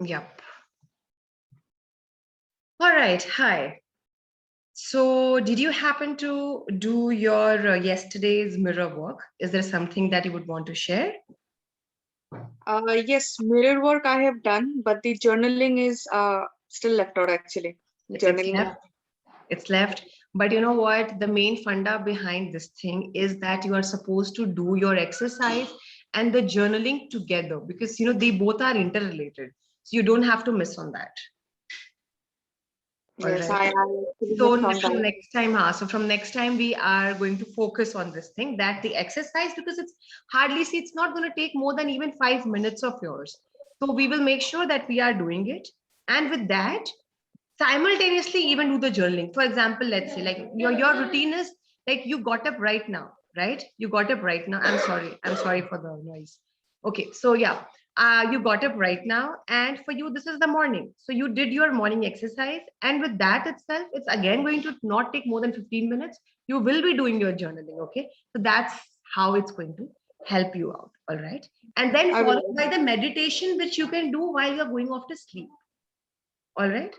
Yep. All right. Hi. So, did you happen to do your yesterday's mirror work? Is there something that you would want to share? Yes, mirror work I have done, but the journaling is still left out actually. It's Journaling. left. It's left. But you know what? The main funda behind this thing is that you are supposed to do your exercise and the journaling together because they both are interrelated. So you don't have to miss on that. All Yes, right. I actually So missed on from that. next time, so from next time we are going to focus on this thing that the exercise because it's hardly see it's not going to take more than even 5 minutes of yours. So we will make sure that we are doing it, and with that, simultaneously even do the journaling. For example, let's say like your routine is like you got up right now, right? You got up right now. I'm sorry for the noise. Okay, so yeah, you got up right now, and for you this is the morning. So you did your morning exercise, and with that itself, it's again going to not take more than 15 minutes. You will be doing your journaling. Okay, so that's how it's going to help you out. All right, and then I followed will. by the meditation which you can do while you're going off to sleep. All right.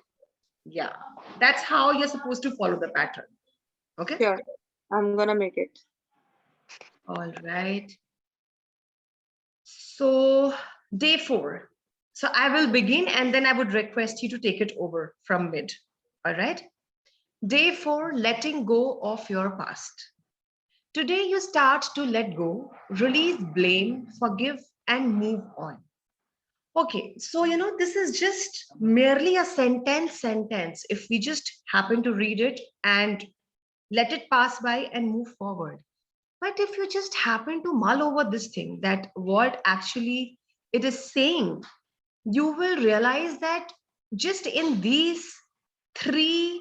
Yeah, that's how you're supposed to follow the pattern. Okay. Sure, I'm gonna make it. All right. So, day 4. So, I will begin and then I would request you to take it over from mid. All right. Day 4, letting go of your past. Today, you start to let go, release blame, forgive, and move on. Okay, so this is just merely a sentence. If we just happen to read it and let it pass by and move forward. But if you just happen to mull over this thing, that what actually it is saying, you will realize that just in these three,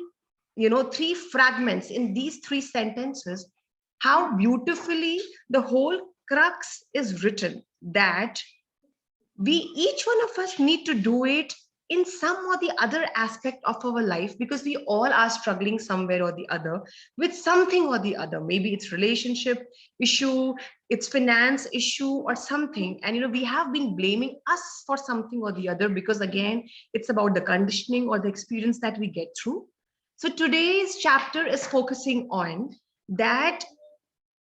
three fragments, in these three sentences, how beautifully the whole crux is written that we each one of us need to do it in some or the other aspect of our life because we all are struggling somewhere or the other with something or the other. Maybe it's relationship issue, it's finance issue or something, and we have been blaming us for something or the other because again it's about the conditioning or the experience that we get through. So today's chapter is focusing on that.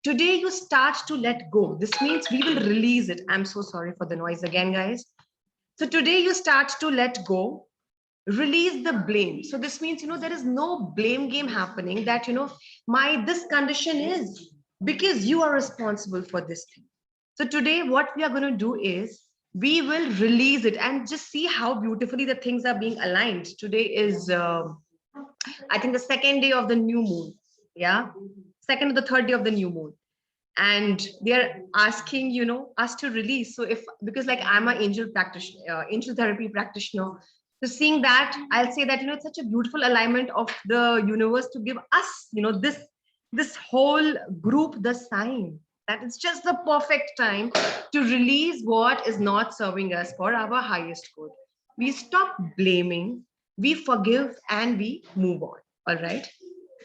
Today you start to let go. This means we will release it. I'm so sorry for the noise again, guys. So today you start to let go, release the blame. So this means, there is no blame game happening that, my this condition is because you are responsible for this thing. So today what we are going to do is we will release it and just see how beautifully the things are being aligned. Today is, I think, the second day of the new moon. Yeah. Second or the third day of the new moon, and they're asking us to release. So if because like I'm an angel practitioner, angel therapy practitioner, so seeing that, I'll say that it's such a beautiful alignment of the universe to give us this whole group the sign that it's just the perfect time to release what is not serving us for our highest good. We stop blaming, we forgive, and we move on. All right.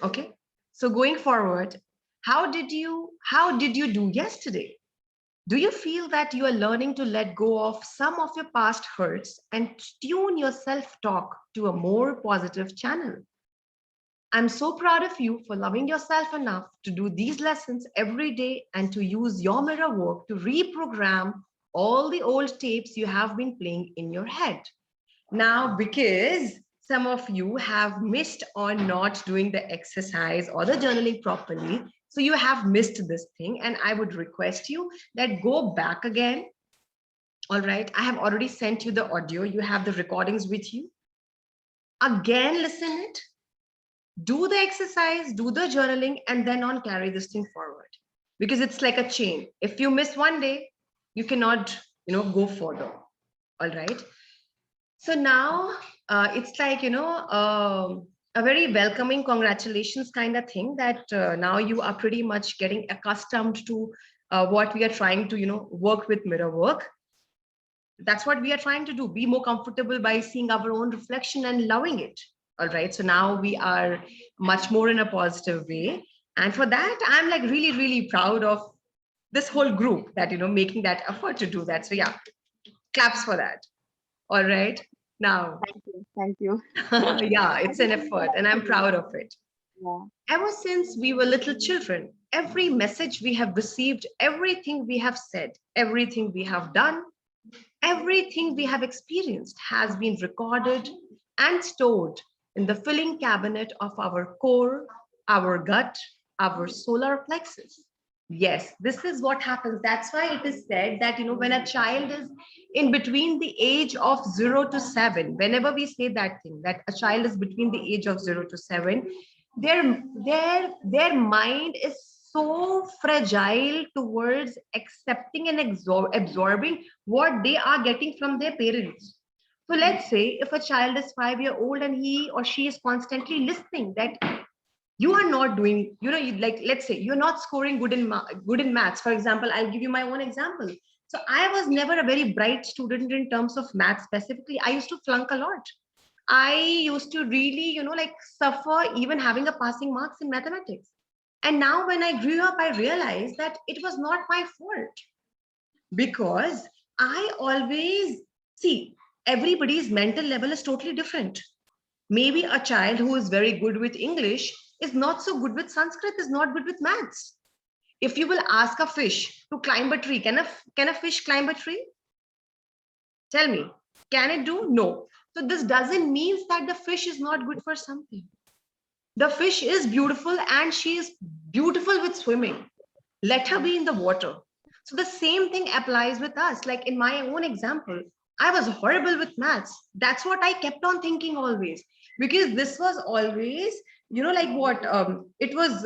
Okay. So going forward, how did you do yesterday? Do you feel that you are learning to let go of some of your past hurts and tune your self-talk to a more positive channel? I'm so proud of you for loving yourself enough to do these lessons every day and to use your mirror work to reprogram all the old tapes you have been playing in your head. Now, because some of you have missed on not doing the exercise or the journaling properly, so you have missed this thing, and I would request you that go back again. All right, I have already sent you the audio, you have the recordings with you. Again, listen it, do the exercise, do the journaling, and then on carry this thing forward because it's like a chain. If you miss one day, you cannot, go further. All right. So now it's like, a very welcoming congratulations kind of thing that now you are pretty much getting accustomed to what we are trying to, work with mirror work. That's what we are trying to do. Be more comfortable by seeing our own reflection and loving it. All right. So now we are much more in a positive way. And for that, I'm like really, really proud of this whole group that, making that effort to do that. So yeah, claps for that. All right. Now. Thank you. Thank you. Yeah, it's an effort and I'm proud of it. Yeah. Ever since we were little children, every message we have received, everything we have said, everything we have done, everything we have experienced has been recorded and stored in the filling cabinet of our core, our gut, our solar plexus. Yes, this is what happens. That's why it is said that, when a child is in between the age of 0 to 7, whenever we say that thing, that a child is between the age of 0 to 7, their mind is so fragile towards accepting and absorbing what they are getting from their parents. So let's say if a child is 5 year old and he or she is constantly listening that you are not doing, like let's say you're not scoring good in maths. For example, I'll give you my own example. So I was never a very bright student in terms of maths specifically. I used to flunk a lot. I used to really, like suffer even having a passing marks in mathematics. And now when I grew up, I realized that it was not my fault because I always see everybody's mental level is totally different. Maybe a child who is very good with English is not so good with Sanskrit, is not good with maths. If you will ask a fish to climb a tree, can a fish climb a tree? Tell me, can it do? No. So this doesn't mean that the fish is not good for something. The fish is beautiful and she is beautiful with swimming. Let her be in the water. So the same thing applies with us. Like in my own example, I was horrible with maths. That's what I kept on thinking always, because this was always, like what it was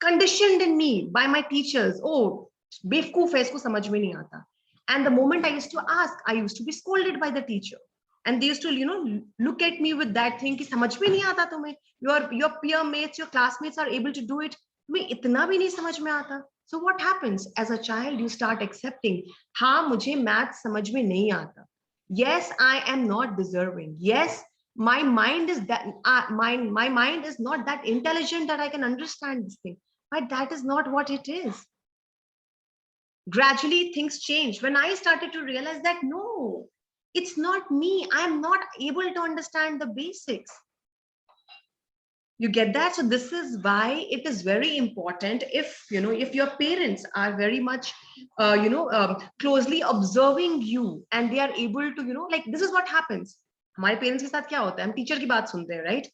conditioned in me by my teachers. Oh, बेवकूफ है, इसको समझ में नहीं आता. And the moment I used to ask, I used to be scolded by the teacher. And they used to, look at me with that thing कि समझ में नहीं आता तुम्हें. Your peer mates, your classmates are able to do it. तुम्हें इतना भी नहीं समझ में आता. So what happens as a child? You start accepting, हाँ मुझे math समझ में नहीं आता. Yes, I am not deserving. Yes, my mind is that my mind is not that intelligent that I can understand this thing. But that is not what it is. Gradually things change when I started to realize that no, it's not me. I'm not able to understand the basics. You get that? So this is why it is very important, if your parents are very much closely observing you and they are able to, like this is what happens. हमारे parents के साथ क्या होता है, हम teacher की बात सुनते हैं, राइट?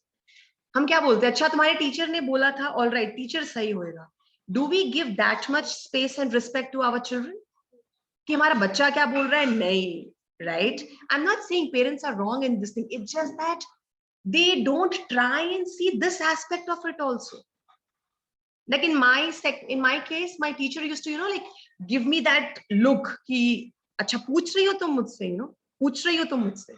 हम क्या बोलते हैं, अच्छा तुम्हारे टीचर ने बोला था, ऑल राइट टीचर सही होएगा. Do we give that much space and respect to our children? कि हमारा बच्चा क्या बोल रहा है? नहीं, right? I'm not saying parents are wrong in this thing. It's just that they don't try and see this aspect of it also. Like in my case, my teacher used to, like give me that look कि अच्छा पूछ रही हो तुम मुझसे, पूछ रही हो तुम मुझसे.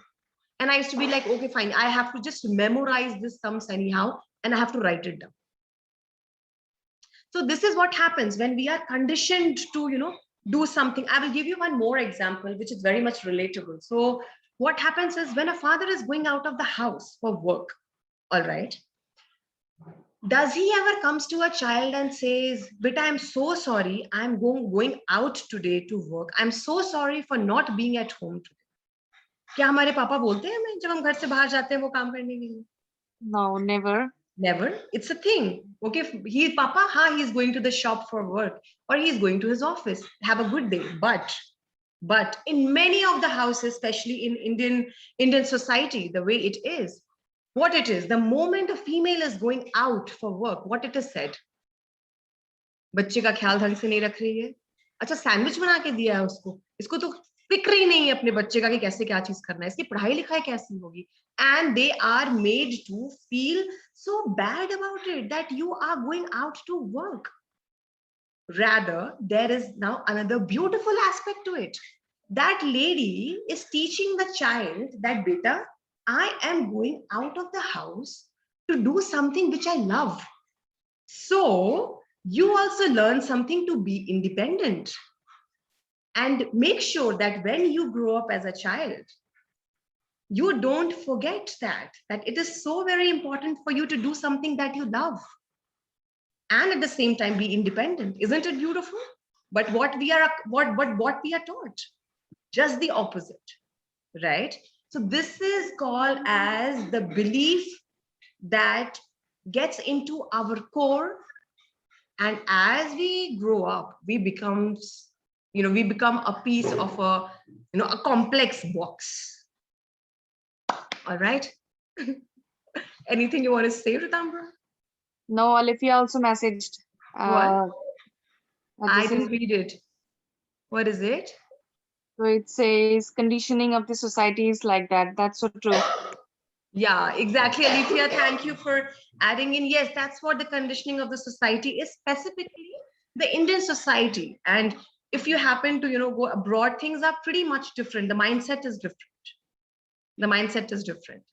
And I used to be like, okay, fine. I have to just memorize this sums anyhow, and I have to write it down. So this is what happens when we are conditioned to, do something. I will give you one more example, which is very much relatable. So what happens is when a father is going out of the house for work, all right, does he ever comes to a child and says, beta, I'm so sorry, I'm going out today to work. I'm so sorry for not being at home today. क्या हमारे पापा बोलते हैं हमें जब हम घर से बाहर जाते हैं वो काम करने के लिए? No, never. Never. It's a thing. Okay, Papa, he's going to the shop for work or he's going to his office. Have a good day. But in many of the houses, especially in Indian society, the way it is, what it is, the moment a female is going out for work, what it is said, बच्चे का ख्याल ढंग से नहीं रख रही है. अच्छा सैंडविच बना के दिया है उसको, इसको तो फिक्र ही नहीं है अपने बच्चे का कि कैसे क्या चीज करना है, इसकी पढ़ाई लिखाई कैसी होगी. And they are made to feel so bad about it that you are going out to work. Rather, there is now another beautiful aspect to it. That lady is teaching the child that, beta, I am going out of the house to do something which I love. So you also learn something to be independent. And make sure that when you grow up as a child, you don't forget that it is so very important for you to do something that you love. And at the same time, be independent. Isn't it beautiful? But what we are taught, just the opposite, right? So this is called as the belief that gets into our core, and as we grow up, we become a piece of a complex box. All right. Anything you want to say, Ritambra? No, Olivia also messaged. What? I This is didn't read it. What is it? so it says conditioning of the society is like that. That's so true. Yeah, exactly, Alithia. Thank you for adding in. Yes, that's what the conditioning of the society is, specifically the Indian society. And if you happen to, go abroad, things are pretty much different. The mindset is different. The mindset is different.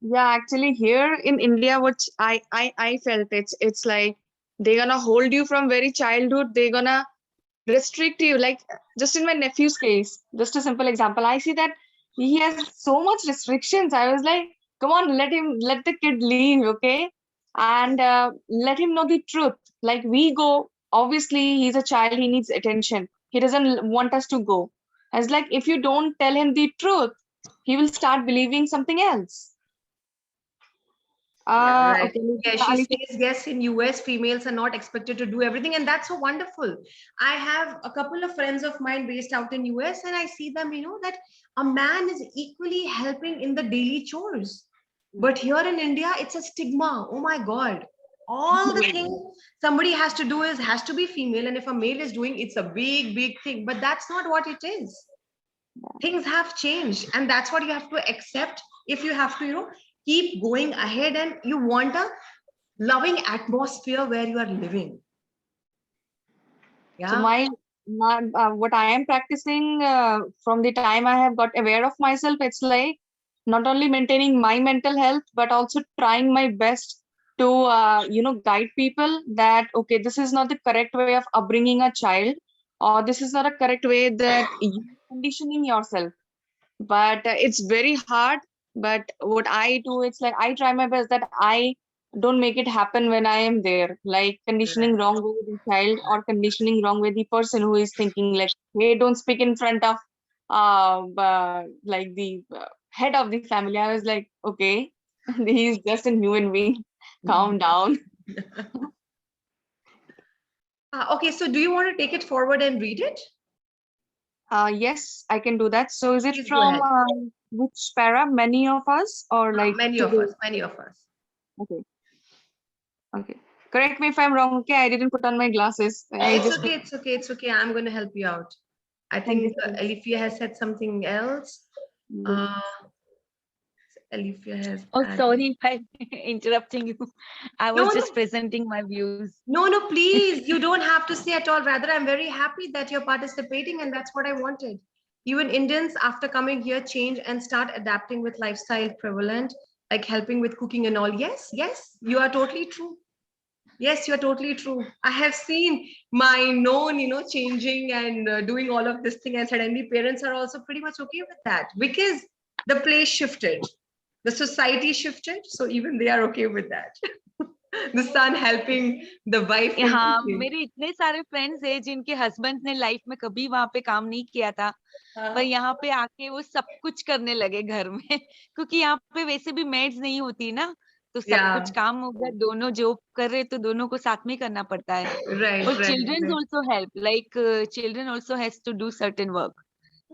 Yeah, actually here in India, what I felt it's like they're gonna hold you from very childhood. They're gonna restrict you. Like just in my nephew's case, just a simple example. I see that he has so much restrictions. I was like, come on, let the kid leave, okay? And let him know the truth. Like we go, obviously he's a child, he needs attention. He doesn't want us to go. I was like, if you don't tell him the truth, he will start believing something else. Yeah, right. Okay. Yeah, she says, yes, in US, females are not expected to do everything, and that's so wonderful. I have a couple of friends of mine based out in US, and I see them, that a man is equally helping in the daily chores. But here in India, it's a stigma. Oh my God. All the thing somebody has to do has to be female, and if a male is doing, it's a big, big thing. But that's not what it is. Things have changed, and that's what you have to accept if you have to, keep going ahead and you want a loving atmosphere where you are living. So Yeah. my what I am practicing from the time I have got aware of myself, it's like not only maintaining my mental health, but also trying my best to guide people that okay, this is not the correct way of upbringing a child, or this is not a correct way that you conditioning yourself. But it's very hard. But what I do, it's like I try my best that I don't make it happen when I am there, like conditioning Right. wrong with the child or conditioning wrong with the person who is thinking like, hey, don't speak in front of like the head of the family. I was like, okay, he's just a human being. Calm down. Okay, so do you want to take it forward and read it? Yes, I can do that. So is it Please go from ahead. which para? Many of us or like Many of today? us, many of us. Okay. Okay. Correct me if I'm wrong. Okay, I didn't put on my glasses. I It's just okay, it's okay, it's okay. I'm going to help you out. I thank you think so much. Alifia has said something else. Mm. Uh, Alifia has Oh, added. sorry if I'm interrupting you. I No, was no, just presenting my views. no, please. You don't have to say at all. Rather, I'm very happy that you're participating, and that's what I wanted. Even Indians, after coming here, change and start adapting with lifestyle prevalent, like helping with cooking and all. Yes, yes, you are totally true. Yes, you're totally true. I have seen my known, changing and doing all of this thing, and suddenly parents are also pretty much okay with that because the place shifted, the society shifted, so even they are okay with that. The son helping the wife in हाँ, cooking. मेरे इतने सारे friends हैं जिनके husband ने life में कभी वहां पे काम नहीं किया था, पर यहाँ पे आके वो सब कुछ करने लगे घर में क्योंकि यहाँ पे वैसे भी मेड्स नहीं होती ना, तो सब Yeah, कुछ काम होगा, दोनों जॉब कर रहे तो दोनों को साथ में करना पड़ता है. right, और right, children right. Also help, like children also has to do certain work.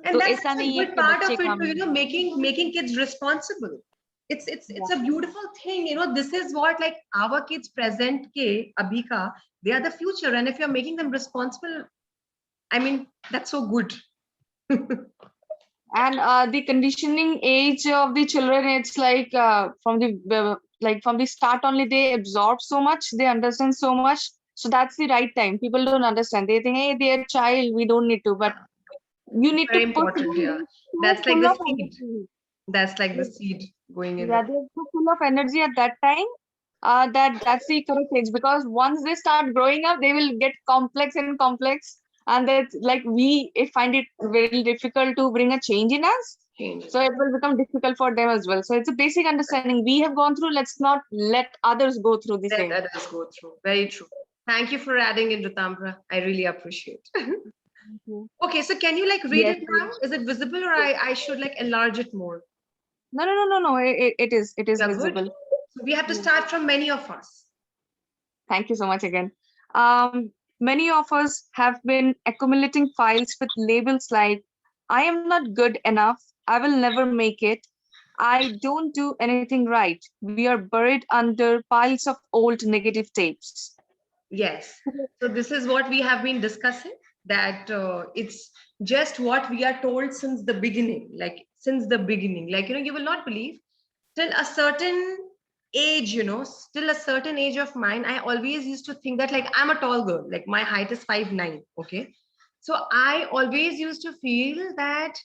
And तो that's ऐसा such a नहीं है good कि part बच्चे of it, काम नहीं करते. making kids responsible. It's a beautiful thing, this is what, like, our kids present ke abhi ka, they are the future, and if you're making them responsible, I mean, that's so good. And the conditioning age of the children, it's like from the start only they absorb so much, they understand so much. So that's the right time. People don't understand. They think, hey, they're a child, we don't need to. But you need to Very push important, them. yeah. They're so That's like full the of seed. energy. That's like the seed going in. Yeah, they're so full of energy at that time. That's the correct age, because once they start growing up, they will get complex and complex, and that's like we find it very difficult to bring a change in us. Change. So it will become difficult for them as well. So it's a basic understanding we have gone through. Let's not let others go through the Let same. others go through. Very true. Thank you for adding in, Ritambra. I really appreciate. Mhm. Okay, so can you like read Yes, it now? Is it visible, or I should like enlarge it more? No. It is We are good. visible. So we have to Yeah. start from many of us. Thank you so much again. Many of us have been accumulating files with labels like, I am not good enough, I will never make it, I don't do anything right. We are buried under piles of old negative tapes. Yes. So this is what we have been discussing, that it's just what we are told since the beginning, like since the beginning. Like, you will not believe, till a certain age, still a certain age of mine, I always used to think that, like, I'm a tall girl, like my height is 5'9". Okay. So I always used to feel that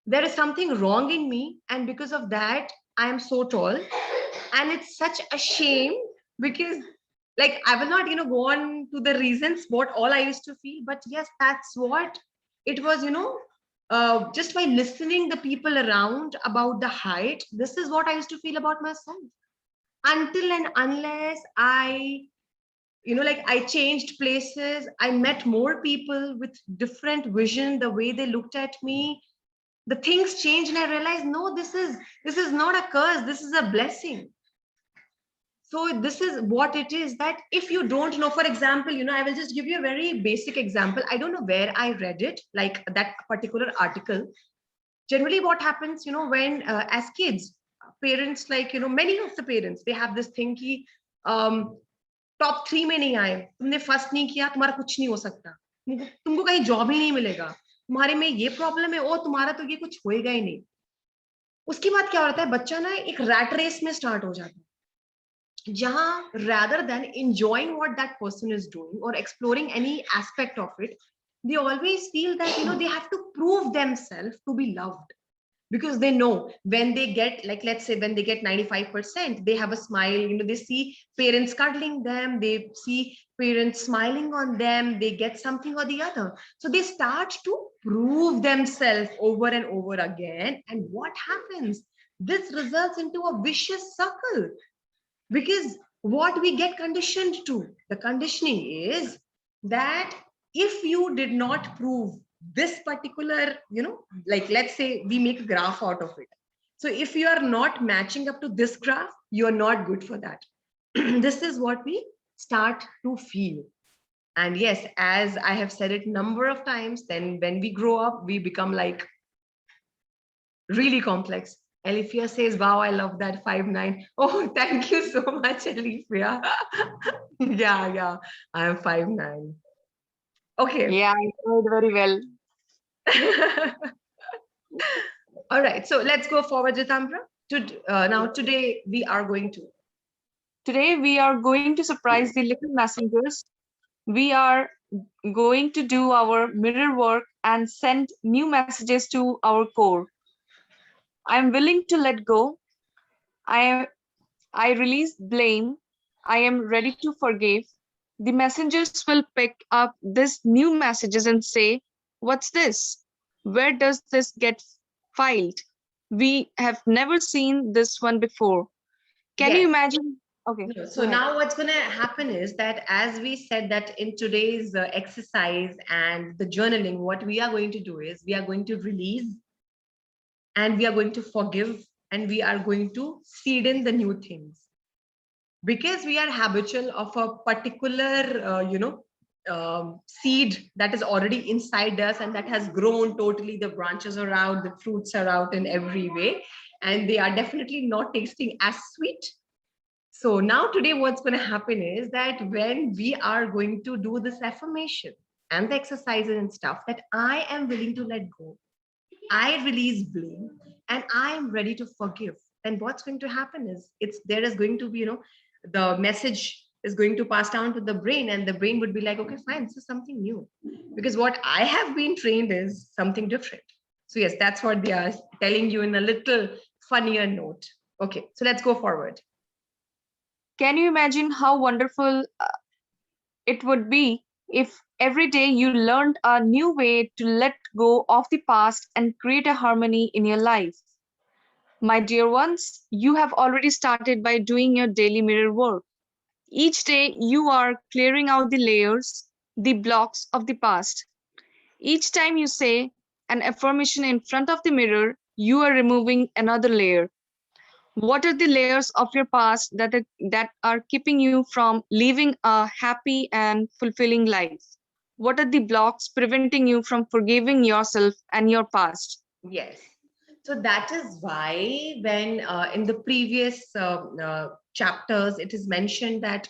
there is something wrong in me. And because of that, I am so tall. And it's such a shame, because, like, I will not, go on to the reasons what all I used to feel. But yes, that's what it was, just by listening the people around about the height, this is what I used to feel about myself. Until and unless I, like, I changed places, I met more people with different vision, the way they looked at me, the things changed, and I realized, no, this is not a curse, this is a blessing. So this is what it is, that if you don't know, for example, I will just give you a very basic example. I don't know where I read it, like that particular article. Generally what happens, when as kids, parents, like, many of the parents, they have this thing ki, top 3 में नहीं आए, तुमने first नहीं किया, तुम्हारा कुछ नहीं हो सकता, तुमको कहीं जॉब ही नहीं मिलेगा, तुम्हारे में ये प्रॉब्लम है, ओ तुम्हारा तो ये कुछ होएगा ही नहीं. उसके बाद क्या होता है, बच्चा ना एक रैट रेस में स्टार्ट हो जाता है, Jahan, rather than enjoying what that person is doing or exploring any aspect of it, they always feel that, they have to prove themselves to be loved, because they know when they get, like, let's say when they get 95%, they have a smile, they see parents cuddling them, they see parents smiling on them, they get something or the other. So they start to prove themselves over and over again. And what happens? This results into a vicious circle. Because what we get conditioned to, the conditioning is that if you did not prove this particular, like, let's say we make a graph out of it. So if you are not matching up to this graph, you're not good for that. This is what we start to feel. And yes, as I have said it number of times, then when we grow up, we become like really complex. Alifia says, wow, I love that 5'9". Oh, thank you so much, Alifia. Yeah, I am 5'9". Okay. Yeah, I heard very well. All right, so let's go forward, Jitambra. Now, today we are going to. Today we are going to surprise the little messengers. We are going to do our mirror work and send new messages to our core. I am willing to let go. I release blame. I am ready to forgive. The messengers will pick up these new messages and say, what's this? Where does this get filed? We have never seen this one before. Can you Yes. imagine? Okay. No, so now what's going to happen is that, as we said, that in today's exercise and the journaling, what we are going to do is we are going to release, and we are going to forgive, and we are going to seed in the new things, because we are habitual of a particular seed that is already inside us, and that has grown totally, the branches are out, the fruits are out in every way, and they are definitely not tasting as sweet. So now today what's going to happen is that when we are going to do this affirmation and the exercises and stuff, that I am willing to let go, I release blame, and I am ready to forgive, then what's going to happen is there is going to be, the message is going to pass down to the brain, and the brain would be like, okay, fine, this is something new, because what I have been trained is something different. So yes, that's what they are telling you in a little funnier note. Okay, so let's go forward. Can you imagine how wonderful it would be if every day you learned a new way to let go of the past and create a harmony in your life? My dear ones, you have already started by doing your daily mirror work. Each day you are clearing out the layers, the blocks of the past. Each time you say an affirmation in front of the mirror, you are removing another layer. What are the layers of your past that are keeping you from living a happy and fulfilling life? What are the blocks preventing you from forgiving yourself and your past? Yes. So that is why when in the previous chapters, it is mentioned that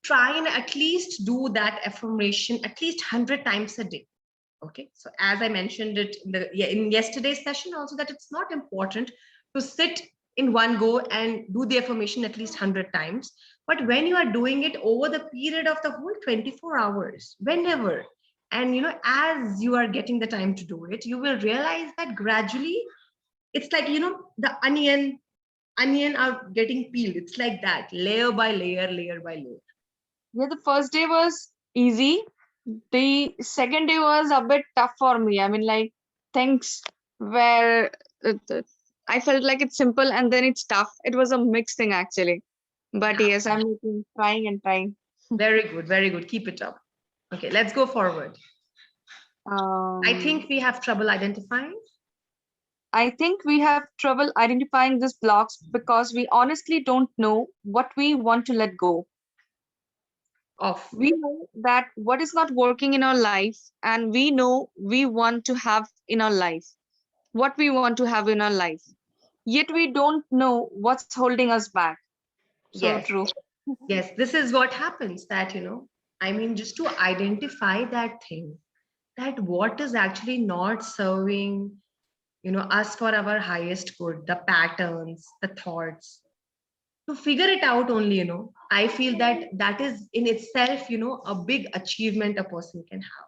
try and at least do that affirmation at least 100 times a day. Okay. So as I mentioned it in yesterday's session also, that it's not important to sit in one go and do the affirmation at least 100 times. But when you are doing it over the period of the whole 24 hours, whenever, and as you are getting the time to do it, you will realize that gradually it's like the onion are getting peeled. It's like that, layer by layer, layer by layer. Yeah, the first day was easy. The second day was a bit tough for me. I mean, like, things where I felt like it's simple and then it's tough. It was a mixed thing actually. But yes, I'm trying and trying. Very good, very good. Keep it up. Okay, let's go forward. I think we have trouble identifying. I think we have trouble identifying these blocks because we honestly don't know what we want to let go. We know that what is not working in our life, and we know we want to have in our life, what we want to have in our life. Yet we don't know what's holding us back. So Yes. true. Yes, this is what happens that, I mean, just to identify that thing, that what is actually not serving, us for our highest good, the patterns, the thoughts, to figure it out only, I feel that that is in itself, a big achievement a person can have.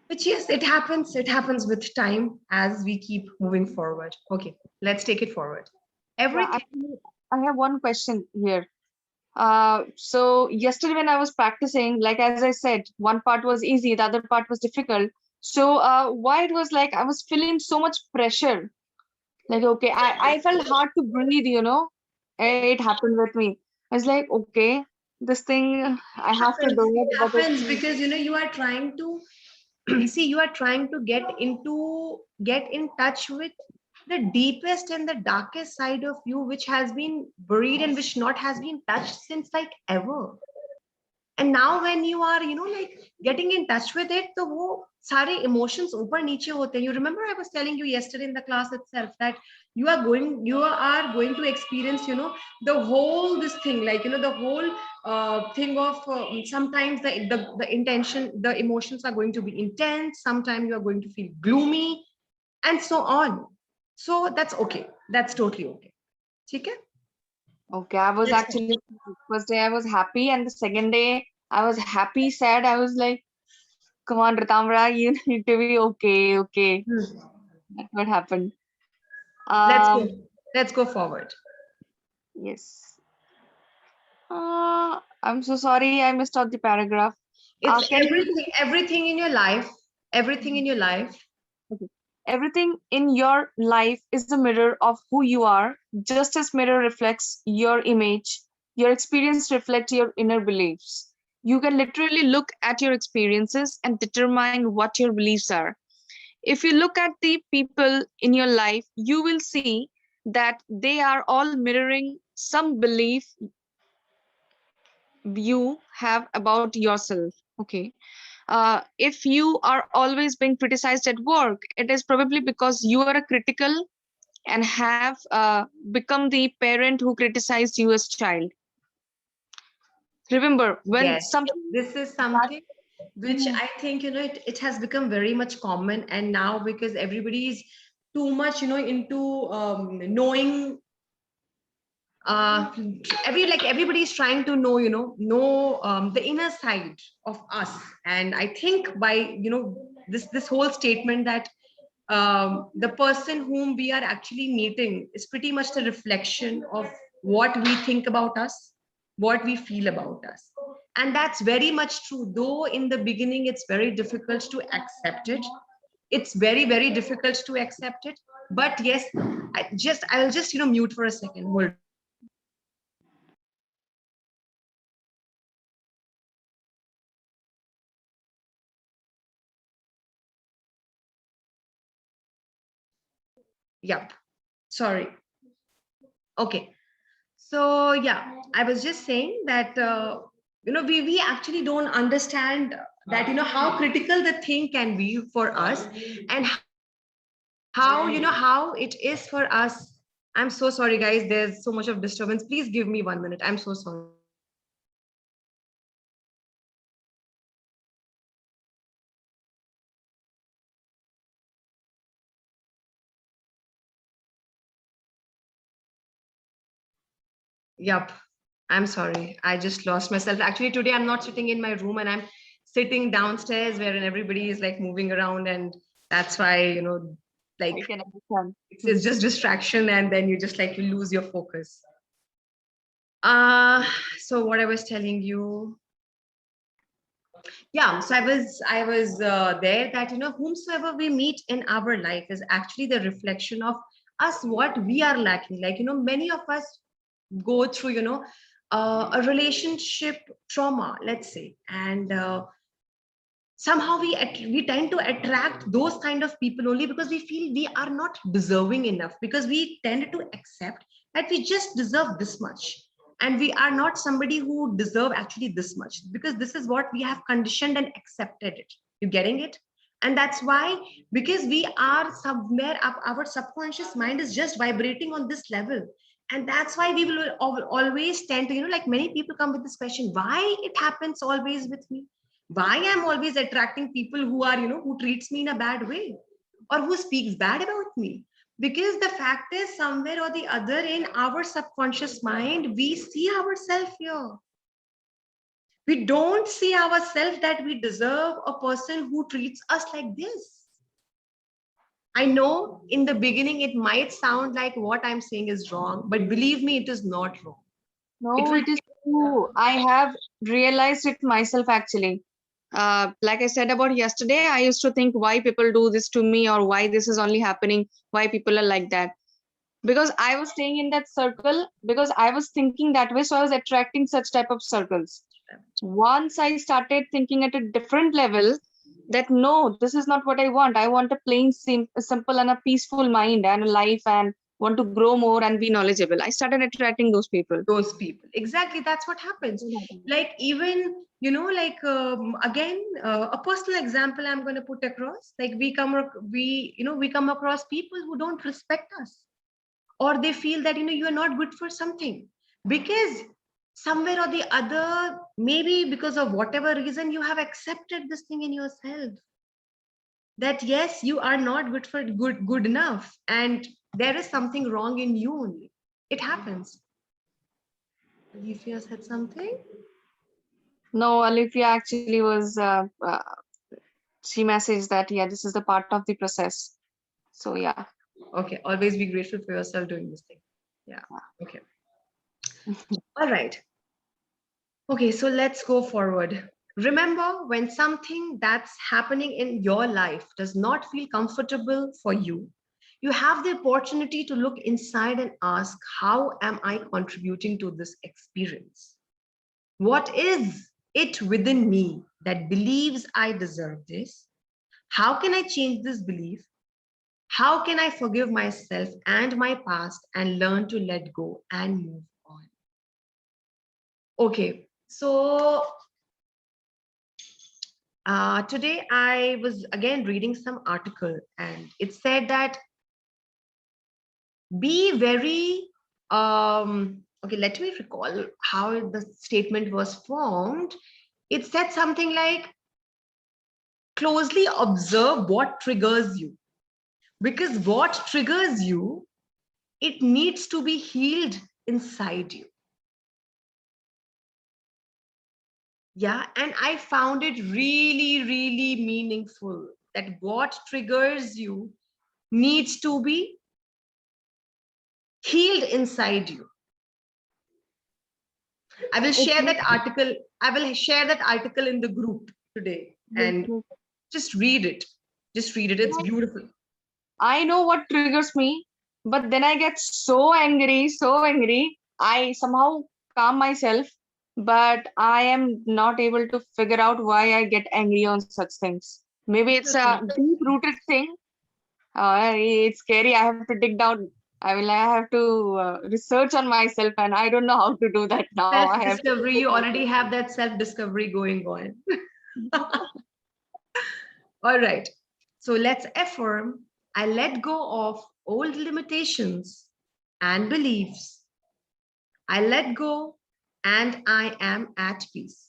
Which, yes, it happens with time as we keep moving forward. Okay, let's take it forward. Yeah, Everything. actually, I have one question here. So yesterday when I was practicing, like as I said, one part was easy, the other part was difficult. So why it was like I was feeling so much pressure. Like, okay, I felt hard to breathe, It happened with me. I was like, okay, this thing, I have to do it, It but happens it's because you are trying to see, you are trying to get in touch with the deepest and the darkest side of you, which has been buried and which not has been touched since like ever. And now when you are like getting in touch with it, the wo sare emotions ऊपर नीचे होते हैं. You remember I was telling you yesterday in the class itself that you are going to experience the whole this thing, like the whole thing of sometimes the intention, the emotions are going to be intense, sometimes you are going to feel gloomy, and so on. So that's okay, that's totally okay. Okay. okay. I was Let's go. actually, first day I was happy, and the second day I was happy, sad. I was like, come on, Ritamra, you need to be okay, okay. That's what happened. Let's go. Um, Let's go forward. yes. I'm so sorry, I missed out the paragraph. It's Can you everything in your life, everything in your life. okay. Everything in your life is a mirror of who you are, just as mirror reflects your image. Your experience reflects your inner beliefs. You can literally look at your experiences and determine what your beliefs are. If you look at the people in your life, you will see that they are all mirroring some belief you have about yourself. Okay. If you are always being criticized at work, it is probably because you are a critical and have become the parent who criticized you as child. Remember when Yes, something this is that something which I think it has become very much common, and now because everybody is too much into knowing uh everybody is trying to know the inner side of us. And I think by this whole statement that the person whom we are actually meeting is pretty much the reflection of what we think about us, what we feel about us. And that's very much true, though in the beginning it's very difficult to accept it. It's very, very difficult to accept it. But yes, I'll just mute for a second. Hold. Yep. Sorry. Okay. So yeah, I was just saying that we actually don't understand that how critical the thing can be for us, and how how it is for us. I'm so sorry, guys. There's so much of disturbance. Please give me 1 minute. I'm so sorry. Yup. I'm sorry. I just lost myself. Actually, today I'm not sitting in my room, and I'm sitting downstairs wherein everybody is like moving around, and that's why, like I can understand. it's just distraction, and then you just like you lose your focus. So what I was telling you, yeah, so I was there that whomsoever we meet in our life is actually the reflection of us, what we are lacking. Like many of us go through a relationship trauma, let's say, and somehow we tend to attract those kind of people only because we feel we are not deserving enough, because we tend to accept that we just deserve this much, and we are not somebody who deserve actually this much, because this is what we have conditioned and accepted it. You getting it? And that's why, because we are somewhere up, our subconscious mind is just vibrating on this level. And that's why we will always tend to like many people come with this question, why it happens always with me, why I'm always attracting people who are who treats me in a bad way, or who speaks bad about me. Because the fact is, somewhere or the other in our subconscious mind, we see ourselves here. We don't see ourselves that we deserve a person who treats us like this. I know in the beginning it might sound like what I'm saying is wrong, but believe me, it is not wrong. It No, will it is true. I have realized it myself actually. Like I said about yesterday, I used to think why people do this to me or why this is only happening, why people are like that. Because I was staying in that circle, because I was thinking that way, so I was attracting such type of circles. Once I started thinking at a different level, that no, this is not what I want. I want a plain, simple and a peaceful mind and a life, and want to grow more and be knowledgeable. I started attracting those people. those people, exactly, that's what happens. Like even like again, a personal example I'm going to put across, like we come across people who don't respect us, or they feel that you are not good for something, because somewhere or the other, maybe because of whatever reason, you have accepted this thing in yourself, that yes, you are not good enough, and there is something wrong in you only. It happens. Olivia said something. No, Olivia actually was, she messaged that, yeah, this is the part of the process. So, yeah. Okay, always be grateful for yourself doing this thing. Yeah. Okay. All right. Okay, so let's go forward. Remember, when something that's happening in your life does not feel comfortable for you, you have the opportunity to look inside and ask, how am I contributing to this experience? What is it within me that believes I deserve this? How can I change this belief? How can I forgive myself and my past and learn to let go and move on? Okay, so today I was again reading some article, and it said that be very, okay, let me recall how the statement was formed. It said something like, closely observe what triggers you, because what triggers you, it needs to be healed inside you. Yeah, and I found it really, really meaningful that what triggers you needs to be healed inside you. I will share that article. I will share that article in the group today, and just read it. Just read it. It's beautiful. I know what triggers me, but then I get so angry, so angry. I somehow calm myself, but I am not able to figure out why I get angry on such things. Maybe it's a deep rooted thing. It's scary. I have to dig down I have to research on myself, and I don't know how to do that now. I have to. Self-discovery, you already have that self-discovery going on. All right. So let's affirm, I let go of old limitations and beliefs. I let go and I am at peace.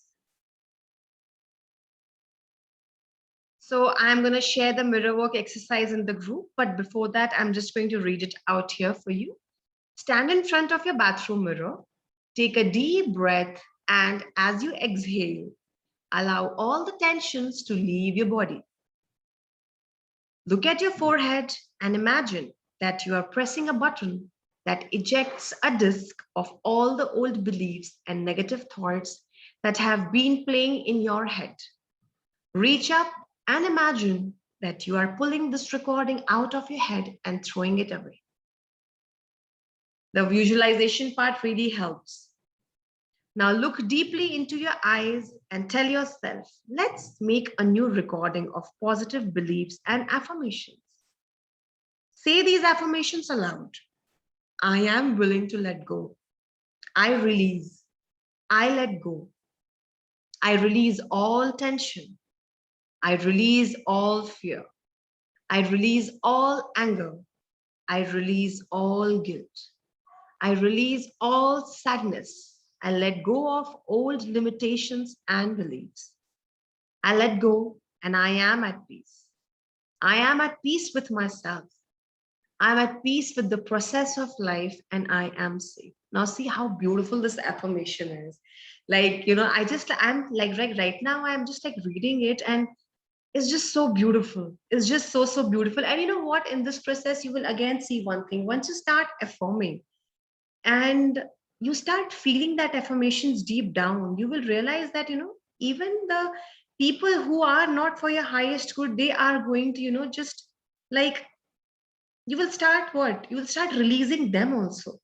So I'm going to share the mirror work exercise in the group. But before that, I'm just going to read it out here for you. Stand in front of your bathroom mirror. Take a deep breath. And as you exhale, allow all the tensions to leave your body. Look at your forehead and imagine that you are pressing a button that ejects a disk of all the old beliefs and negative thoughts that have been playing in your head. Reach up and imagine that you are pulling this recording out of your head and throwing it away. The visualization part really helps. Now look deeply into your eyes and tell yourself, let's make a new recording of positive beliefs and affirmations. Say these affirmations aloud. I am willing to let go. I release. I let go. I release all tension. I release all fear. I release all anger. I release all guilt. I release all sadness. I let go of old limitations and beliefs. I let go and I am at peace. I am at peace with myself. I'm at peace with the process of life and I am safe. Now see how beautiful this affirmation is. Like, I'm like right now, I'm just like reading it and it's just so beautiful. It's just so, so beautiful. And you know what? In this process, you will again see one thing. Once you start affirming and you start feeling that affirmations deep down, you will realize that, even the people who are not for your highest good, they are going to, just like, you will start what? You will start releasing them also.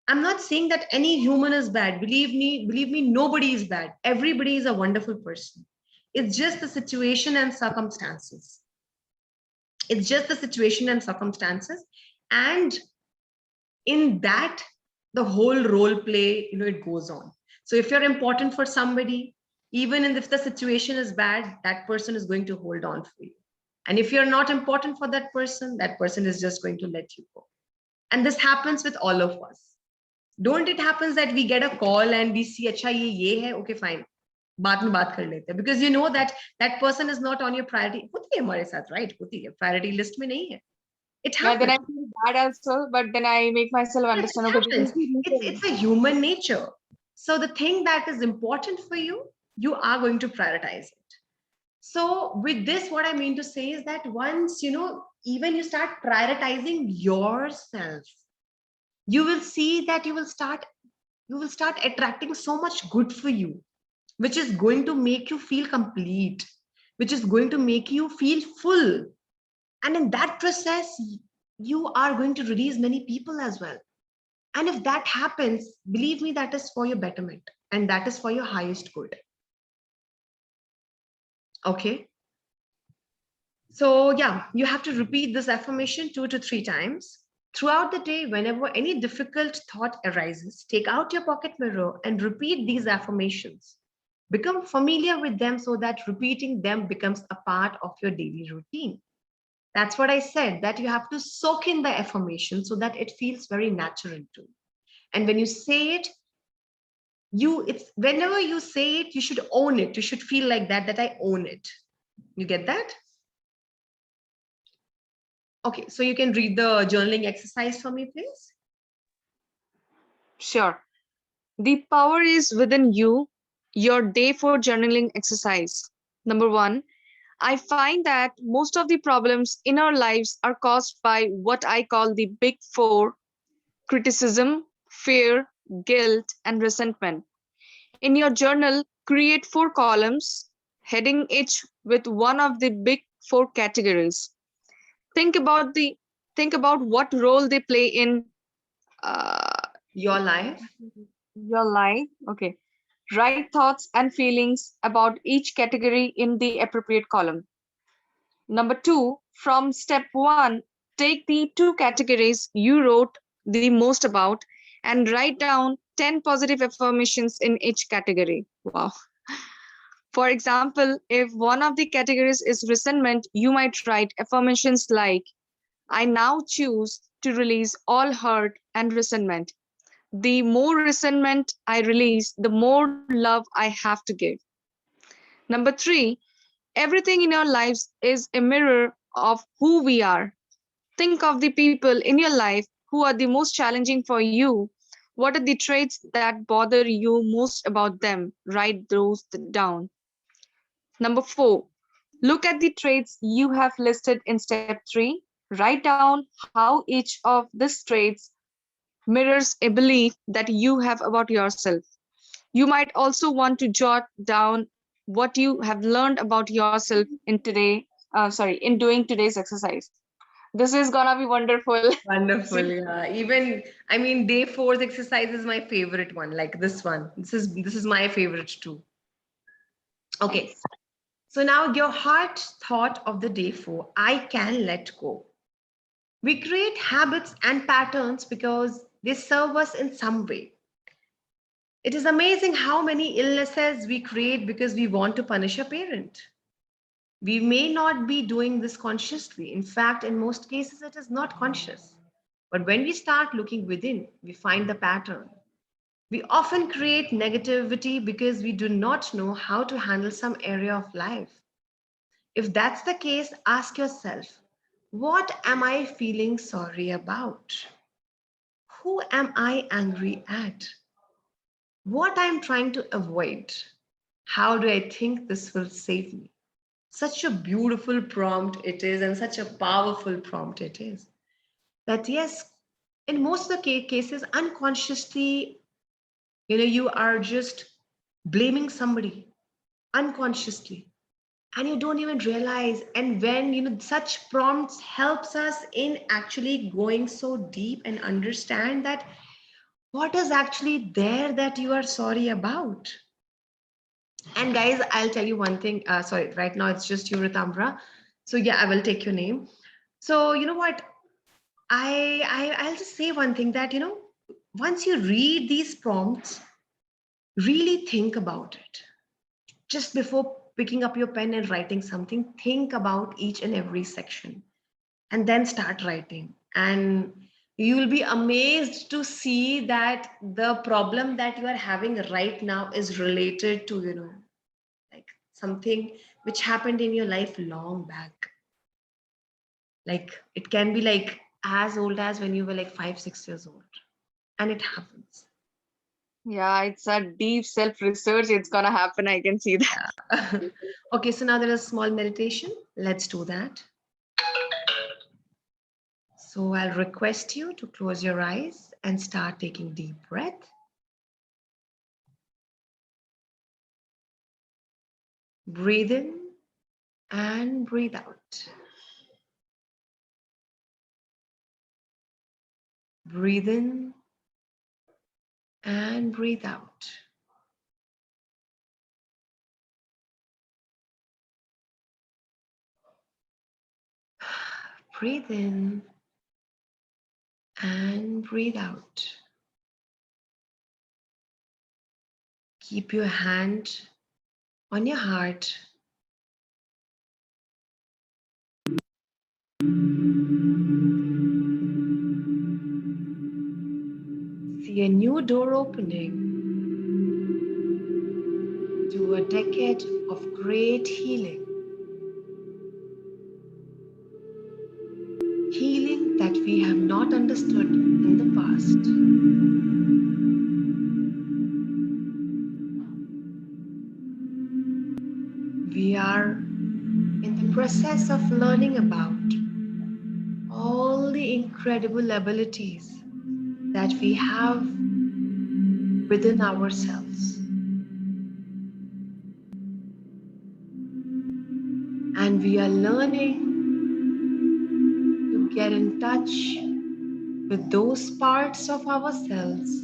I'm not saying that any human is bad. Believe me, nobody is bad. Everybody is a wonderful person. It's just the situation and circumstances. It's just the situation and circumstances. And in that, the whole role play, it goes on. So if you're important for somebody, even if the situation is bad, that person is going to hold on for you. And if you're not important for that person is just going to let you go. And this happens with all of us. Don't it happens that we get a call and we see, acha ye hai, okay, fine. Baat mein baat kar lete. Because you know that that person is not on your priority. Hoti hai hamare sath, right? Hoti hai. Priority list mein nahi hai. It happens. Yeah, then I feel bad also, but then I make myself understand. Yes, Okay, it's a human nature. So the thing that is important for you, you are going to prioritize it. So with this, what I mean to say is that once, even you start prioritizing yourself, you will see that you will start attracting so much good for you, which is going to make you feel complete, which is going to make you feel full. And in that process, you are going to release many people as well. And if that happens, believe me, that is for your betterment and that is for your highest good. Okay. So yeah, you have to repeat this affirmation 2 to 3 times. Throughout the day, whenever any difficult thought arises, take out your pocket mirror and repeat these affirmations. Become familiar with them so that repeating them becomes a part of your daily routine. That's what I said, that you have to soak in the affirmation so that it feels very natural to you. And when you say it, whenever you say it, you should own it. You should feel like that I own it. You get that? Okay, so you can read the journaling exercise for me, please. Sure. The power is within you. Your day 4 journaling exercise. Number 1, I find that most of the problems in our lives are caused by what I call the big 4: criticism, fear, guilt, and resentment. In your journal, create 4 columns, heading each with one of the big 4 categories. Think about what role they play in your life. Your life. Okay. Write thoughts and feelings about each category in the appropriate column. Number 2, from step 1, take the 2 categories you wrote the most about and write down 10 positive affirmations in each category. Wow. For example, if one of the categories is resentment, you might write affirmations like, I now choose to release all hurt and resentment. The more resentment I release, the more love I have to give. Number 3, everything in your lives is a mirror of who we are. Think of the people in your life who are the most challenging for you. What are the traits that bother you most about them? Write those down. Number 4, look at the traits you have listed in step 3. Write down how each of these traits mirrors a belief that you have about yourself. You might also want to jot down what you have learned about yourself in doing today's exercise. This is gonna be wonderful. Wonderful. Yeah. Even, I mean, day four's exercise is my favorite one, like this one. This is my favorite too. Okay. Nice. So now your heart thought of the day four, I can let go. We create habits and patterns because they serve us in some way. It is amazing how many illnesses we create because we want to punish a parent. We may not be doing this consciously. In fact, in most cases, it is not conscious. But when we start looking within, we find the pattern. We often create negativity because we do not know how to handle some area of life. If that's the case, ask yourself, what am I feeling sorry about? Who am I angry at? What I'm trying to avoid? How do I think this will save me? Such a beautiful prompt it is, and such a powerful prompt it is. That yes, in most of the cases, unconsciously, you are just blaming somebody unconsciously, and you don't even realize. And when such prompts helps us in actually going so deep and understand that what is actually there that you are sorry about. And guys, I'll tell you one thing. Sorry, right now it's just you, Ritamra. So yeah, I will take your name. So you know what? I'll just say one thing that once you read these prompts, really think about it. Just before picking up your pen and writing something, think about each and every section, and then start writing. And you will be amazed to see that the problem that you are having right now is related to like something which happened in your life long back. Like it can be like as old as when you were like 5 6 years old, and it happens. Yeah, it's a deep self research. It's gonna happen. I can see that. Okay, so now there is a small meditation. Let's do that. So I'll request you to close your eyes and start taking deep breath. Breathe in and breathe out. Breathe in and breathe out. Breathe in and breathe out. Keep your hand on your heart. See a new door opening to a decade of great healing. Healing that we have not understood in the past. We are in the process of learning about all the incredible abilities that we have within ourselves. And we are learning to get in touch with those parts of ourselves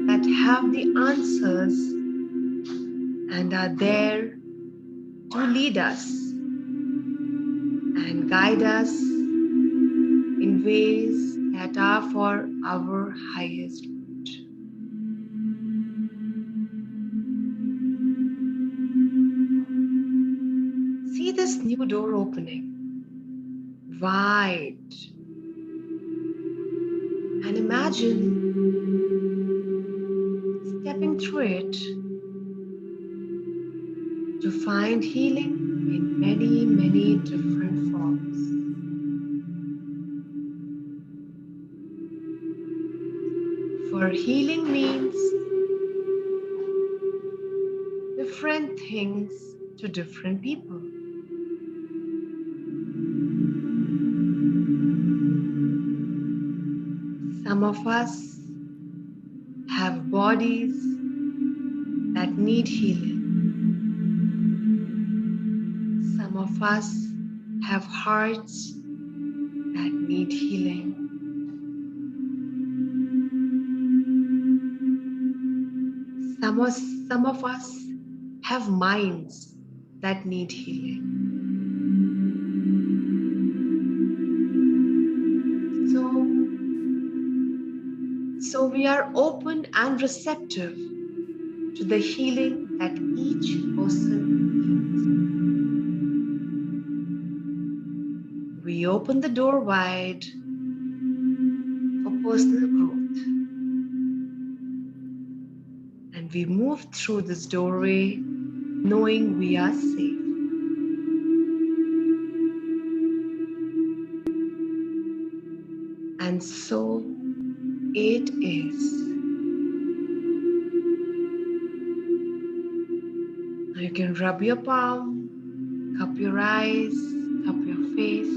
that have the answers and are there to lead us and guide us in ways that are for our highest good. See this new door opening wide, and imagine stepping through it to find healing in many, many different forms. For healing means different things to different people. Some of us have bodies that need healing. Some of us have hearts that need healing. Some of us have minds that need healing. So we are open and receptive to the healing that each person needs. We open the door wide for personal growth. And we move through this doorway knowing we are safe. And so it is. Now you can rub your palm, cup your eyes, cup your face.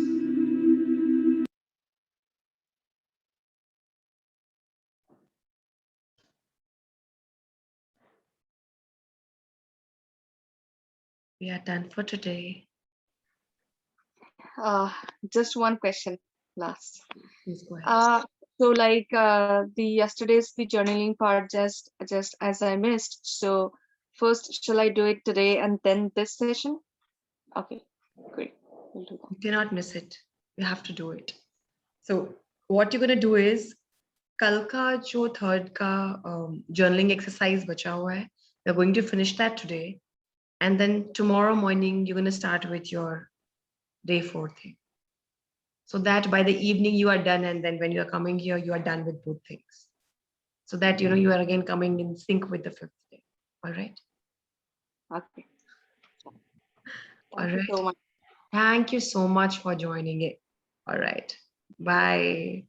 We are done for today. Just one question last. Please go ahead. So like the yesterday's the journaling part just as I missed. So first, shall I do it today and then this session? Okay, great. We'll do that. You cannot miss it. You have to do it. So what you're going to do is, कल का जो third का journaling exercise बचा हुआ है, we're going to finish that today. And then tomorrow morning, you're going to start with your day 4 thing. So that by the evening you are done, and then when you are coming here, you are done with both things. So that, you know, you are again coming in sync with the 5th day. All right? Okay. All Thank you right. so much. Thank you so much for joining it. All right. Bye.